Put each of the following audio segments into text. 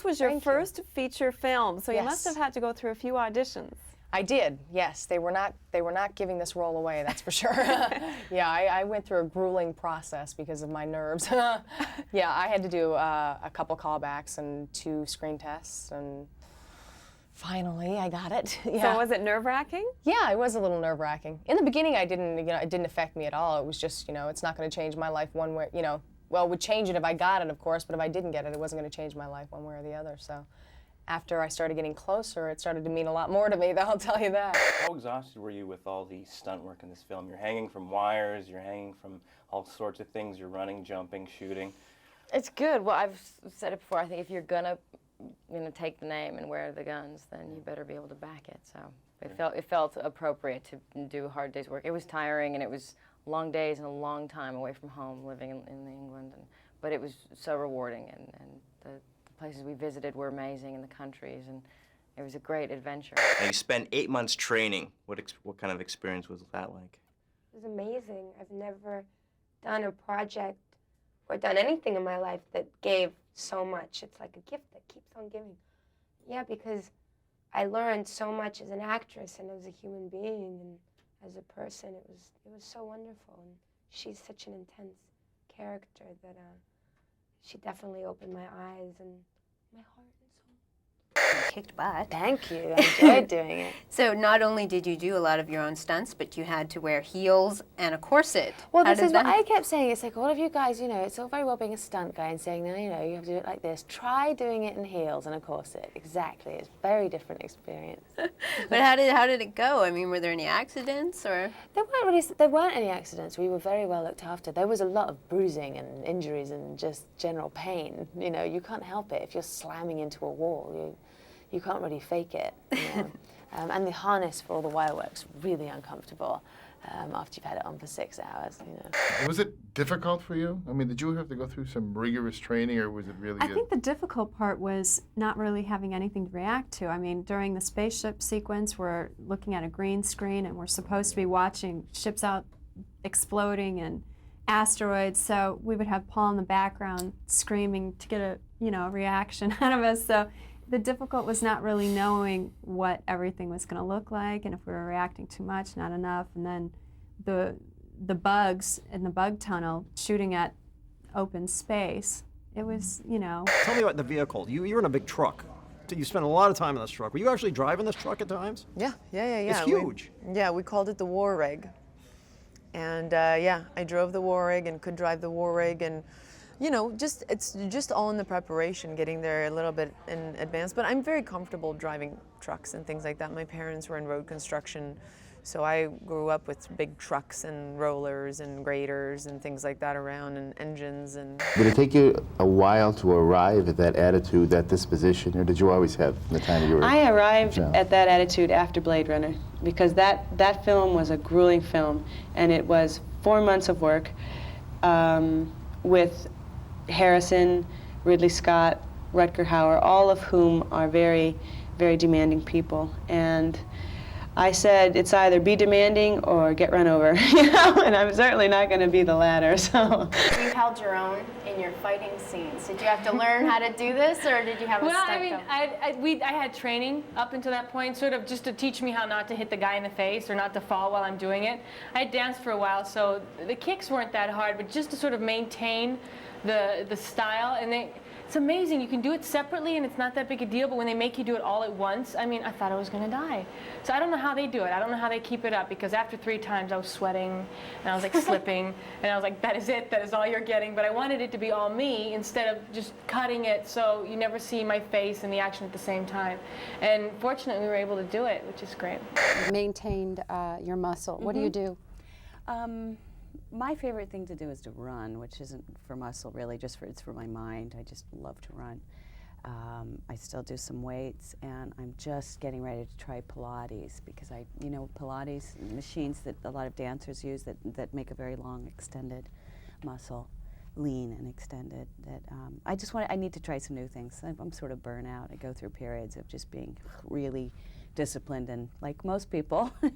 was your first feature film, so you Yes. must have had to go through a few auditions. I did, yes. They were not giving this role away, that's for sure. Yeah, I went through a grueling process because of my nerves. Yeah, I had to do a couple callbacks and 2 screen tests, and finally I got it. Yeah. So was it nerve-wracking? Yeah, it was a little nerve-wracking. In the beginning, it didn't affect me at all. It was just, it's not going to change my life one way, well, it would change it if I got it, of course, but if I didn't get it, it wasn't going to change my life one way or the other. So after I started getting closer, it started to mean a lot more to me, I'll tell you that. How exhausted were you with all the stunt work in this film? You're hanging from wires, you're hanging from all sorts of things, you're running, jumping, shooting. It's good. Well, I've said it before, I think if you're gonna take the name and wear the guns, then you better be able to back it. So it felt appropriate to do a hard day's work. It was tiring, and it was long days and a long time away from home, living in England, but it was so rewarding, and the places we visited were amazing, and the countries, and it was a great adventure. And you spent 8 months training. What kind of experience was that like? It was amazing. I've never done a project or done anything in my life that gave so much. It's like a gift that keeps on giving. Yeah, because I learned so much as an actress and as a human being and as a person. It was so wonderful. And she's such an intense character that she definitely opened my eyes and my heart and soul. You kicked butt. Thank you. I enjoyed doing it. So not only did you do a lot of your own stunts, but you had to wear heels and a corset. Well, How this does is what that- I kept saying. It's like, all of you guys, it's all very well being a stunt guy and saying, no, you have to do it like this. Try doing it in heels and a corset. Exactly. It's a very different experience. But how did it go? I mean, were there any accidents or? There weren't any accidents. We were very well looked after. There was a lot of bruising and injuries and just general pain. You can't help it. If you're slamming into a wall, you can't really fake it. And the harness for all the wire work's really uncomfortable after you've had it on for 6 hours. Was it difficult for you? I mean, did you have to go through some rigorous training, or was it really? I think the difficult part was not really having anything to react to. I mean, during the spaceship sequence, we're looking at a green screen, and we're supposed to be watching ships out exploding and asteroids. So we would have Paul in the background screaming to get a reaction out of us. So the difficult was not really knowing what everything was going to look like, and if we were reacting too much, not enough, and then the bugs in the bug tunnel shooting at open space. It was, Tell me about the vehicle. You're in a big truck. You spent a lot of time in this truck. Were you actually driving this truck at times? Yeah. It's huge. We called it the war rig. And I drove the war rig and could drive the war rig, and it's just all in the preparation, getting there a little bit in advance. But I'm very comfortable driving trucks and things like that. My parents were in road construction, so I grew up with big trucks and rollers and graders and things like that around, and engines. And did it take you a while to arrive at that attitude, that disposition, or did you always have from the time you were? I arrived at that attitude after Blade Runner, because that film was a grueling film, and it was 4 months of work with Harrison, Ridley Scott, Rutger Hauer, all of whom are very, very demanding people. And I said, it's either be demanding or get run over, and I'm certainly not going to be the latter, so. You held your own in your fighting scenes. Did you have to learn how to do this, or did you have a stunt double? I had training up until that point, sort of just to teach me how not to hit the guy in the face or not to fall while I'm doing it. I had danced for a while, so the kicks weren't that hard, but just to sort of maintain the style, and it's amazing. You can do it separately, and it's not that big a deal, but when they make you do it all at once, I mean, I thought I was going to die. So I don't know how they do it. I don't know how they keep it up, because after 3 times I was sweating, and I was like slipping, and I was like, that is it, that is all you're getting. But I wanted it to be all me instead of just cutting it so you never see my face and the action at the same time. And fortunately, we were able to do it, which is great. Maintained your muscle. What do you do? My favorite thing to do is to run, which isn't for muscle really, it's for my mind. I just love to run. I still do some weights, and I'm just getting ready to try Pilates, because Pilates machines that a lot of dancers use that make a very long, extended muscle, lean and extended. I need to try some new things. I'm sort of burnt out. I go through periods of just being really disciplined, and like most people, and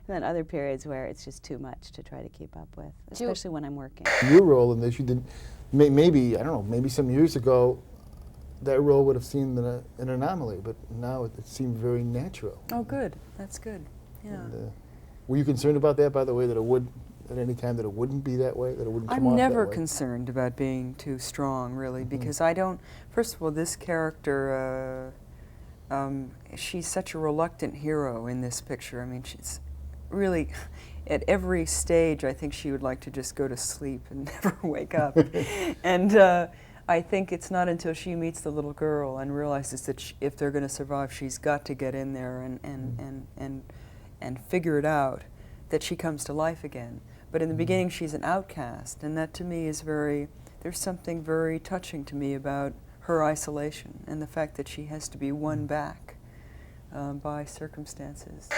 then other periods where it's just too much to try to keep up with, especially when I'm working. Your role in this, you did maybe, I don't know, maybe some years ago, that role would have seemed an anomaly, but now it seemed very natural. Oh, good. That's good. Yeah. And, were you concerned about that, by the way, that it would, at any time, that it wouldn't be that way, that it wouldn't come off I'm that never way? concerned about being too strong, really, because I don't. First of all, this character, she's such a reluctant hero in this picture. I mean, she's really, at every stage, I think she would like to just go to sleep and never wake up. And I think it's not until she meets the little girl and realizes that if they're going to survive, she's got to get in there and figure it out, that she comes to life again. But in the beginning, she's an outcast, and that to me is there's something very touching to me about her isolation and the fact that she has to be won back by circumstances.